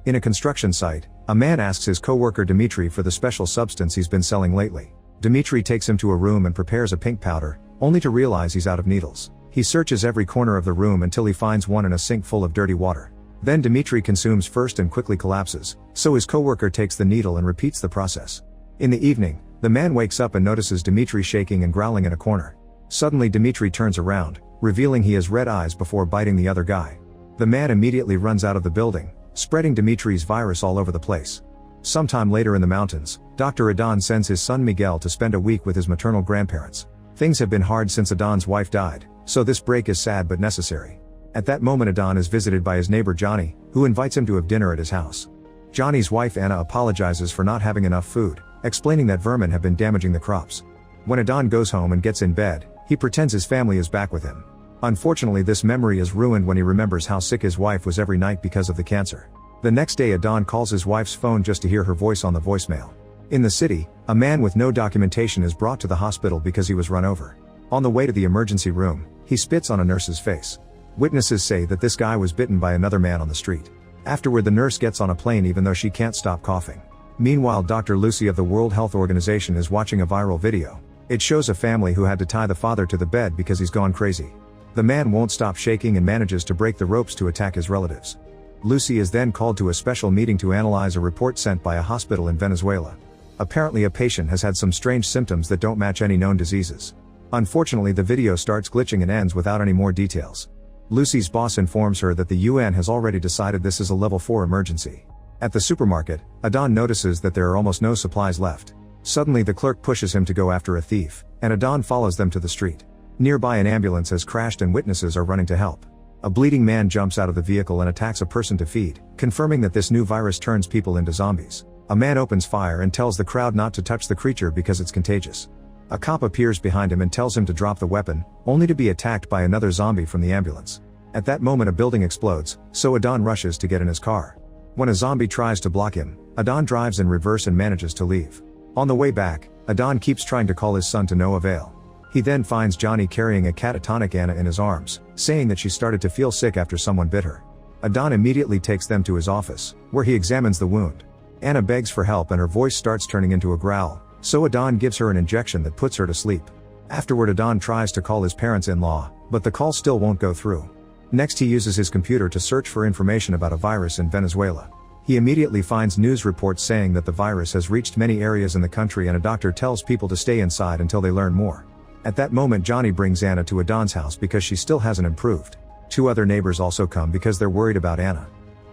In a construction site, a man asks his co-worker Dmitry for the special substance he's been selling lately. Dmitry takes him to a room and prepares a pink powder, only to realize he's out of needles. He searches every corner of the room until he finds one in a sink full of dirty water. Then Dmitry consumes first and quickly collapses, so his co-worker takes the needle and repeats the process. In the evening, the man wakes up and notices Dmitry shaking and growling in a corner. Suddenly Dmitry turns around, revealing he has red eyes before biting the other guy. The man immediately runs out of the building, spreading Dmitry's virus all over the place. Sometime later in the mountains, Dr. Adon sends his son Miguel to spend a week with his maternal grandparents. Things have been hard since Adon's wife died, so this break is sad but necessary. At that moment Adon is visited by his neighbor Johnny, who invites him to have dinner at his house. Johnny's wife Anna apologizes for not having enough food, explaining that vermin have been damaging the crops. When Adon goes home and gets in bed, he pretends his family is back with him. Unfortunately, this memory is ruined when he remembers how sick his wife was every night because of the cancer. The next day Adon calls his wife's phone just to hear her voice on the voicemail. In the city, a man with no documentation is brought to the hospital because he was run over. On the way to the emergency room, he spits on a nurse's face. Witnesses say that this guy was bitten by another man on the street. Afterward, the nurse gets on a plane even though she can't stop coughing. Meanwhile, Dr. Lucy of the World Health Organization is watching a viral video. It shows a family who had to tie the father to the bed because he's gone crazy. The man won't stop shaking and manages to break the ropes to attack his relatives. Lucy is then called to a special meeting to analyze a report sent by a hospital in Venezuela. Apparently a patient has had some strange symptoms that don't match any known diseases. Unfortunately, the video starts glitching and ends without any more details. Lucy's boss informs her that the UN has already decided this is a level 4 emergency. At the supermarket, Adon notices that there are almost no supplies left. Suddenly the clerk pushes him to go after a thief, and Adon follows them to the street. Nearby an ambulance has crashed and witnesses are running to help. A bleeding man jumps out of the vehicle and attacks a person to feed, confirming that this new virus turns people into zombies. A man opens fire and tells the crowd not to touch the creature because it's contagious. A cop appears behind him and tells him to drop the weapon, only to be attacked by another zombie from the ambulance. At that moment a building explodes, so Adon rushes to get in his car. When a zombie tries to block him, Adon drives in reverse and manages to leave. On the way back, Adon keeps trying to call his son to no avail. He then finds Johnny carrying a catatonic Anna in his arms, saying that she started to feel sick after someone bit her. Adon immediately takes them to his office, where he examines the wound. Anna begs for help and her voice starts turning into a growl, so Adon gives her an injection that puts her to sleep. Afterward Adon tries to call his parents-in-law, but the call still won't go through. Next he uses his computer to search for information about a virus in Venezuela. He immediately finds news reports saying that the virus has reached many areas in the country and a doctor tells people to stay inside until they learn more. At that moment Johnny brings Anna to Adon's house because she still hasn't improved. 2 other neighbors also come because they're worried about Anna.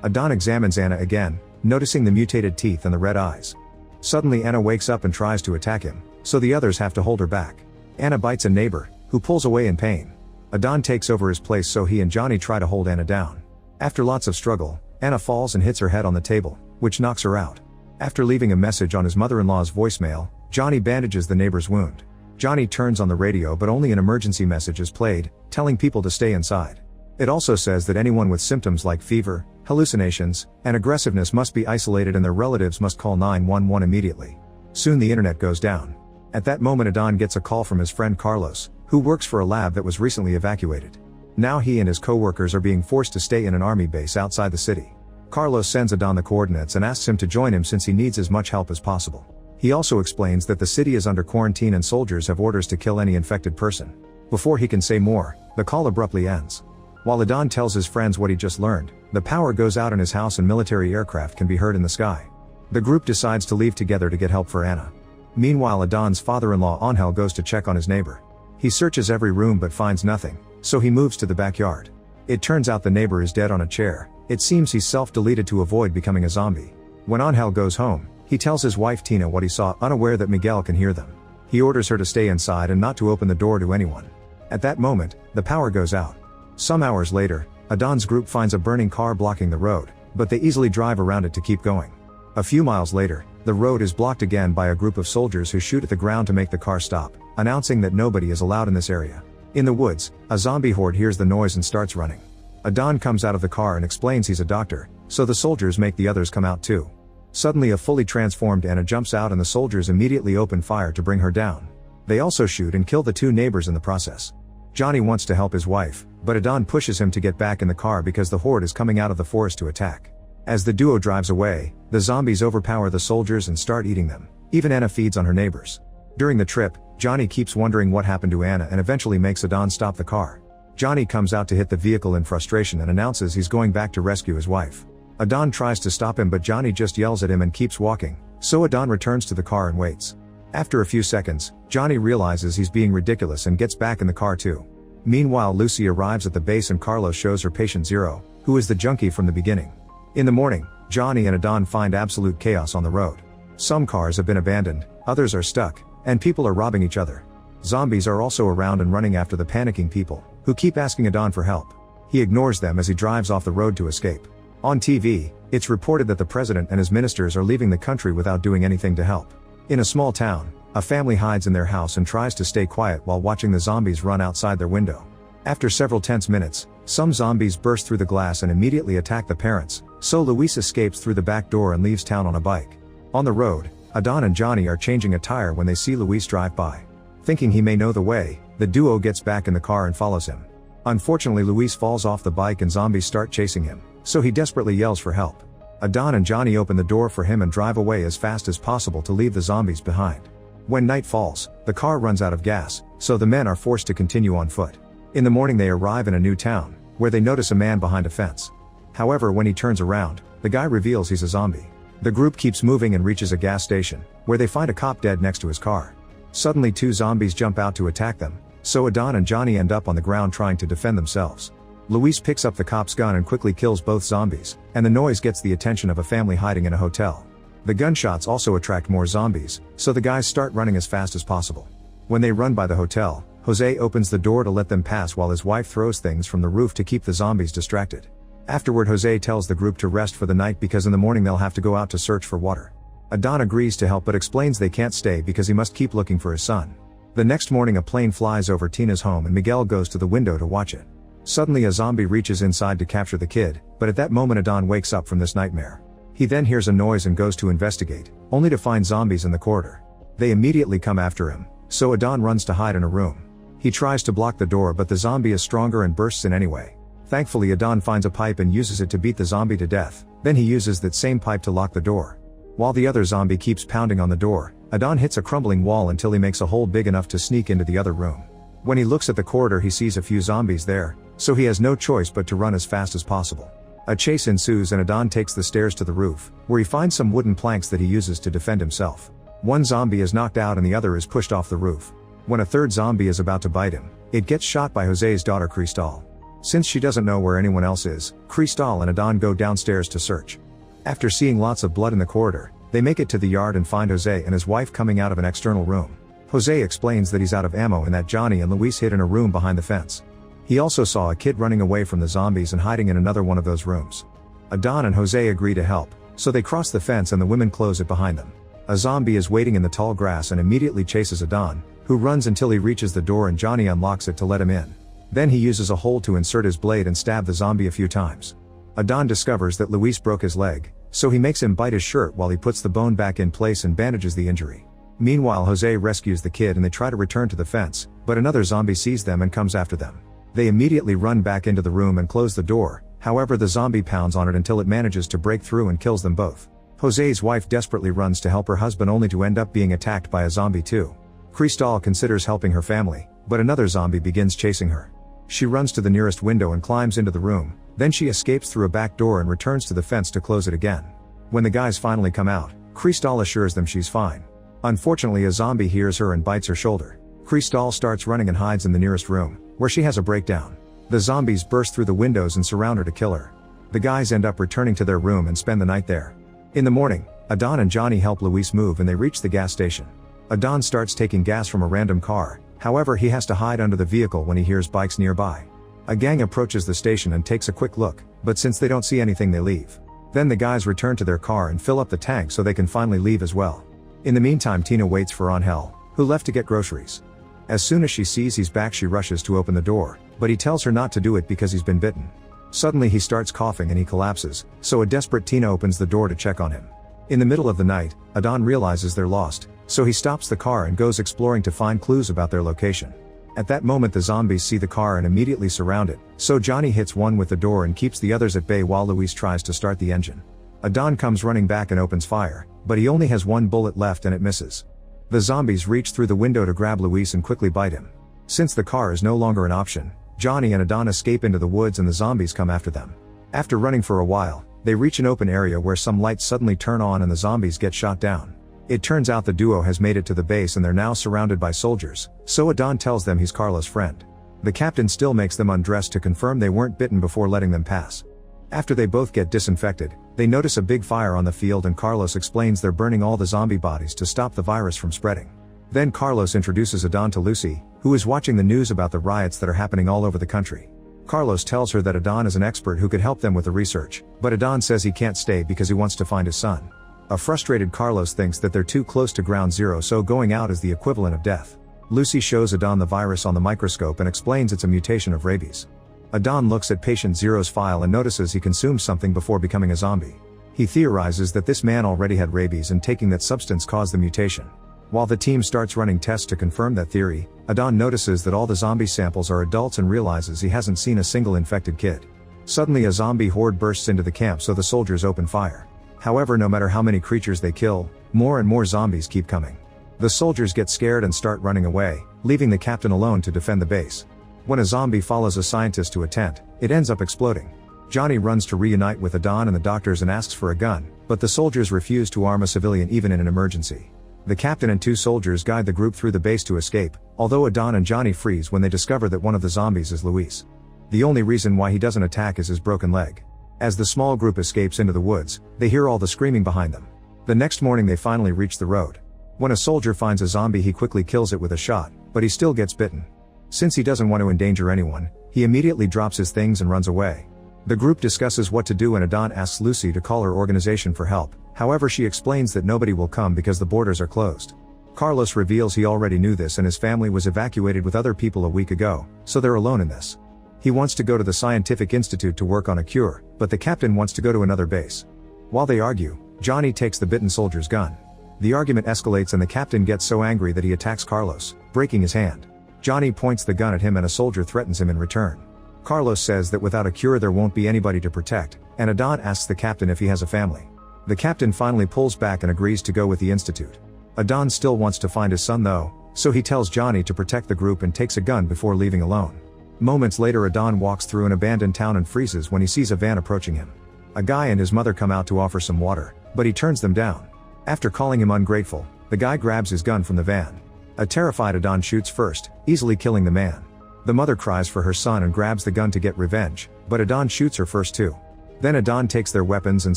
Adon examines Anna again, noticing the mutated teeth and the red eyes. Suddenly Anna wakes up and tries to attack him, so the others have to hold her back. Anna bites a neighbor, who pulls away in pain. Adon takes over his place so he and Johnny try to hold Anna down. After lots of struggle, Anna falls and hits her head on the table, which knocks her out. After leaving a message on his mother-in-law's voicemail, Johnny bandages the neighbor's wound. Johnny turns on the radio but only an emergency message is played, telling people to stay inside. It also says that anyone with symptoms like fever, hallucinations, and aggressiveness must be isolated and their relatives must call 911 immediately. Soon the internet goes down. At that moment Adon gets a call from his friend Carlos, who works for a lab that was recently evacuated. Now he and his co-workers are being forced to stay in an army base outside the city. Carlos sends Adon the coordinates and asks him to join him since he needs as much help as possible. He also explains that the city is under quarantine and soldiers have orders to kill any infected person. Before he can say more, the call abruptly ends. While Adon tells his friends what he just learned, the power goes out in his house and military aircraft can be heard in the sky. The group decides to leave together to get help for Anna. Meanwhile Adon's father-in-law Angel goes to check on his neighbor. He searches every room but finds nothing, so he moves to the backyard. It turns out the neighbor is dead on a chair. It seems he self-deleted to avoid becoming a zombie. When Angel goes home, he tells his wife Tina what he saw, unaware that Miguel can hear them. He orders her to stay inside and not to open the door to anyone. At that moment, the power goes out. Some hours later, Adon's group finds a burning car blocking the road, but they easily drive around it to keep going. A few miles later, the road is blocked again by a group of soldiers who shoot at the ground to make the car stop, announcing that nobody is allowed in this area. In the woods, a zombie horde hears the noise and starts running. Adon comes out of the car and explains he's a doctor, so the soldiers make the others come out too. Suddenly a fully transformed Anna jumps out and the soldiers immediately open fire to bring her down. They also shoot and kill the 2 neighbors in the process. Johnny wants to help his wife, but Adon pushes him to get back in the car because the horde is coming out of the forest to attack. As the duo drives away, the zombies overpower the soldiers and start eating them. Even Anna feeds on her neighbors. During the trip, Johnny keeps wondering what happened to Anna and eventually makes Adon stop the car. Johnny comes out to hit the vehicle in frustration and announces he's going back to rescue his wife. Adon tries to stop him but Johnny just yells at him and keeps walking, so Adon returns to the car and waits. After a few seconds, Johnny realizes he's being ridiculous and gets back in the car too. Meanwhile, Lucy arrives at the base and Carlos shows her patient Zero, who is the junkie from the beginning. In the morning, Johnny and Adon find absolute chaos on the road. Some cars have been abandoned, others are stuck, and people are robbing each other. Zombies are also around and running after the panicking people, who keep asking Adon for help. He ignores them as he drives off the road to escape. On TV, it's reported that the president and his ministers are leaving the country without doing anything to help. In a small town, a family hides in their house and tries to stay quiet while watching the zombies run outside their window. After several tense minutes, some zombies burst through the glass and immediately attack the parents, so Luis escapes through the back door and leaves town on a bike. On the road, Adon and Johnny are changing a tire when they see Luis drive by. Thinking he may know the way, the duo gets back in the car and follows him. Unfortunately, Luis falls off the bike and zombies start chasing him, so he desperately yells for help. Adon and Johnny open the door for him and drive away as fast as possible to leave the zombies behind. When night falls, the car runs out of gas, so the men are forced to continue on foot. In the morning they arrive in a new town, where they notice a man behind a fence. However, when he turns around, the guy reveals he's a zombie. The group keeps moving and reaches a gas station, where they find a cop dead next to his car. Suddenly two zombies jump out to attack them, so Adon and Johnny end up on the ground trying to defend themselves. Luis picks up the cop's gun and quickly kills both zombies, and the noise gets the attention of a family hiding in a hotel. The gunshots also attract more zombies, so the guys start running as fast as possible. When they run by the hotel, Jose opens the door to let them pass while his wife throws things from the roof to keep the zombies distracted. Afterward, Jose tells the group to rest for the night because in the morning they'll have to go out to search for water. Adon agrees to help but explains they can't stay because he must keep looking for his son. The next morning a plane flies over Tina's home and Miguel goes to the window to watch it. Suddenly a zombie reaches inside to capture the kid, but at that moment Adon wakes up from this nightmare. He then hears a noise and goes to investigate, only to find zombies in the corridor. They immediately come after him, so Adon runs to hide in a room. He tries to block the door but the zombie is stronger and bursts in anyway. Thankfully Adon finds a pipe and uses it to beat the zombie to death, then he uses that same pipe to lock the door. While the other zombie keeps pounding on the door, Adon hits a crumbling wall until he makes a hole big enough to sneak into the other room. When he looks at the corridor he sees a few zombies there, so he has no choice but to run as fast as possible. A chase ensues and Adon takes the stairs to the roof, where he finds some wooden planks that he uses to defend himself. One zombie is knocked out and the other is pushed off the roof. When a third zombie is about to bite him, it gets shot by Jose's daughter Cristal. Since she doesn't know where anyone else is, Cristal and Adon go downstairs to search. After seeing lots of blood in the corridor, they make it to the yard and find Jose and his wife coming out of an external room. Jose explains that he's out of ammo and that Johnny and Luis hid in a room behind the fence. He also saw a kid running away from the zombies and hiding in another one of those rooms. Adon and Jose agree to help, so they cross the fence and the women close it behind them. A zombie is waiting in the tall grass and immediately chases Adon, who runs until he reaches the door and Johnny unlocks it to let him in. Then he uses a hole to insert his blade and stab the zombie a few times. Adon discovers that Luis broke his leg, so he makes him bite his shirt while he puts the bone back in place and bandages the injury. Meanwhile, Jose rescues the kid and they try to return to the fence, but another zombie sees them and comes after them. They immediately run back into the room and close the door, however the zombie pounds on it until it manages to break through and kills them both. Jose's wife desperately runs to help her husband only to end up being attacked by a zombie too. Cristal considers helping her family, but another zombie begins chasing her. She runs to the nearest window and climbs into the room, then she escapes through a back door and returns to the fence to close it again. When the guys finally come out, Cristal assures them she's fine. Unfortunately, a zombie hears her and bites her shoulder. Cristal starts running and hides in the nearest room, where she has a breakdown. The zombies burst through the windows and surround her to kill her. The guys end up returning to their room and spend the night there. In the morning, Adon and Johnny help Luis move and they reach the gas station. Adon starts taking gas from a random car, however he has to hide under the vehicle when he hears bikes nearby. A gang approaches the station and takes a quick look, but since they don't see anything they leave. Then the guys return to their car and fill up the tank so they can finally leave as well. In the meantime, Tina waits for Angel, who left to get groceries. As soon as she sees he's back she rushes to open the door, but he tells her not to do it because he's been bitten. Suddenly he starts coughing and he collapses, so a desperate Tina opens the door to check on him. In the middle of the night, Adon realizes they're lost, so he stops the car and goes exploring to find clues about their location. At that moment the zombies see the car and immediately surround it, so Johnny hits one with the door and keeps the others at bay while Luis tries to start the engine. Adan comes running back and opens fire, but he only has one bullet left and it misses. The zombies reach through the window to grab Luis and quickly bite him. Since the car is no longer an option, Johnny and Adan escape into the woods and the zombies come after them. After running for a while, they reach an open area where some lights suddenly turn on and the zombies get shot down. It turns out the duo has made it to the base and they're now surrounded by soldiers, so Adan tells them he's Carlos' friend. The captain still makes them undress to confirm they weren't bitten before letting them pass. After they both get disinfected, they notice a big fire on the field and Carlos explains they're burning all the zombie bodies to stop the virus from spreading. Then Carlos introduces Adan to Lucy, who is watching the news about the riots that are happening all over the country. Carlos tells her that Adan is an expert who could help them with the research, but Adan says he can't stay because he wants to find his son. A frustrated Carlos thinks that they're too close to ground zero, so going out is the equivalent of death. Lucy shows Adan the virus on the microscope and explains it's a mutation of rabies. Adan looks at patient Zero's file and notices he consumed something before becoming a zombie. He theorizes that this man already had rabies and taking that substance caused the mutation. While the team starts running tests to confirm that theory, Adan notices that all the zombie samples are adults and realizes he hasn't seen a single infected kid. Suddenly a zombie horde bursts into the camp, so the soldiers open fire. However, no matter how many creatures they kill, more and more zombies keep coming. The soldiers get scared and start running away, leaving the captain alone to defend the base. When a zombie follows a scientist to a tent, it ends up exploding. Johnny runs to reunite with Adan and the doctors and asks for a gun, but the soldiers refuse to arm a civilian even in an emergency. The captain and two soldiers guide the group through the base to escape, although Adan and Johnny freeze when they discover that one of the zombies is Luis. The only reason why he doesn't attack is his broken leg. As the small group escapes into the woods, they hear all the screaming behind them. The next morning they finally reach the road. When a soldier finds a zombie, he quickly kills it with a shot, but he still gets bitten. Since he doesn't want to endanger anyone, he immediately drops his things and runs away. The group discusses what to do and Adan asks Lucy to call her organization for help, however she explains that nobody will come because the borders are closed. Carlos reveals he already knew this and his family was evacuated with other people a week ago, so they're alone in this. He wants to go to the scientific institute to work on a cure, but the captain wants to go to another base. While they argue, Johnny takes the bitten soldier's gun. The argument escalates and the captain gets so angry that he attacks Carlos, breaking his hand. Johnny points the gun at him and a soldier threatens him in return. Carlos says that without a cure there won't be anybody to protect, and Adan asks the captain if he has a family. The captain finally pulls back and agrees to go with the institute. Adan still wants to find his son though, so he tells Johnny to protect the group and takes a gun before leaving alone. Moments later Adan walks through an abandoned town and freezes when he sees a van approaching him. A guy and his mother come out to offer some water, but he turns them down. After calling him ungrateful, the guy grabs his gun from the van. A terrified Adan shoots first, easily killing the man. The mother cries for her son and grabs the gun to get revenge, but Adan shoots her first too. Then Adan takes their weapons and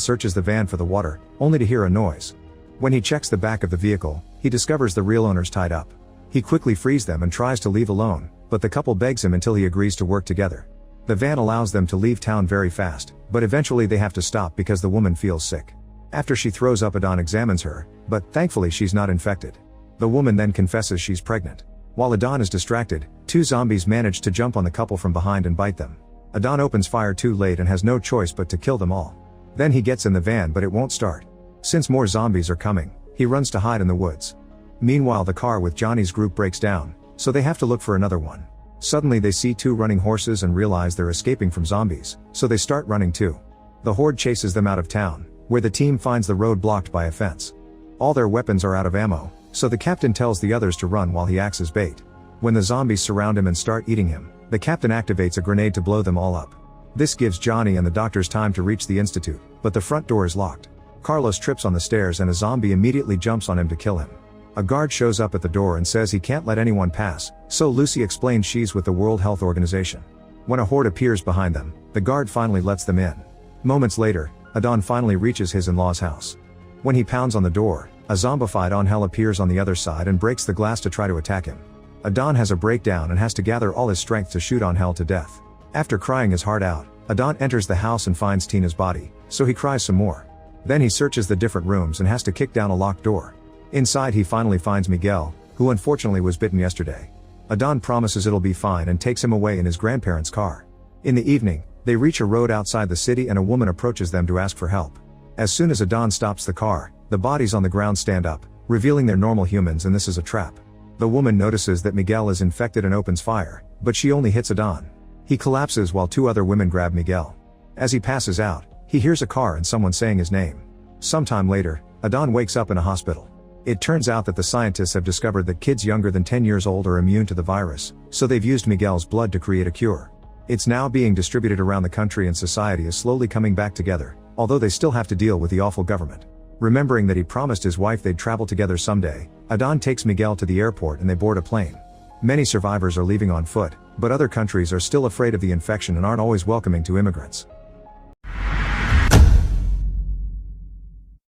searches the van for the water, only to hear a noise. When he checks the back of the vehicle, he discovers the real owners tied up. He quickly frees them and tries to leave alone, but the couple begs him until he agrees to work together. The van allows them to leave town very fast, but eventually they have to stop because the woman feels sick. After she throws up, Adan examines her, but thankfully she's not infected. The woman then confesses she's pregnant. While Adan is distracted, two zombies manage to jump on the couple from behind and bite them. Adan opens fire too late and has no choice but to kill them all. Then he gets in the van but it won't start. Since more zombies are coming, he runs to hide in the woods. Meanwhile the car with Johnny's group breaks down, so they have to look for another one. Suddenly they see two running horses and realize they're escaping from zombies, so they start running too. The horde chases them out of town, where the team finds the road blocked by a fence. All their weapons are out of ammo, so the captain tells the others to run while he acts as bait. When the zombies surround him and start eating him, the captain activates a grenade to blow them all up. This gives Johnny and the doctors time to reach the institute, but the front door is locked. Carlos trips on the stairs and a zombie immediately jumps on him to kill him. A guard shows up at the door and says he can't let anyone pass, so Lucy explains she's with the World Health Organization. When a horde appears behind them, the guard finally lets them in. Moments later, Adan finally reaches his in-laws' house. When he pounds on the door, a zombified Angel appears on the other side and breaks the glass to try to attack him. Adan has a breakdown and has to gather all his strength to shoot Angel to death. After crying his heart out, Adan enters the house and finds Tina's body, so he cries some more. Then he searches the different rooms and has to kick down a locked door. Inside he finally finds Miguel, who unfortunately was bitten yesterday. Adan promises it'll be fine and takes him away in his grandparents' car. In the evening, they reach a road outside the city and a woman approaches them to ask for help. As soon as Adan stops the car, the bodies on the ground stand up, revealing they're normal humans and this is a trap. The woman notices that Miguel is infected and opens fire, but she only hits Adan. He collapses while two other women grab Miguel. As he passes out, He hears a car and someone saying his name. Sometime later, Adán wakes up in a hospital. It turns out that the scientists have discovered that kids younger than 10 years old are immune to the virus, so they've used Miguel's blood to create a cure. It's now being distributed around the country and society is slowly coming back together, although they still have to deal with the awful government. Remembering that he promised his wife they'd travel together someday, Adán takes Miguel to the airport and they board a plane. Many survivors are leaving on foot, but other countries are still afraid of the infection and aren't always welcoming to immigrants.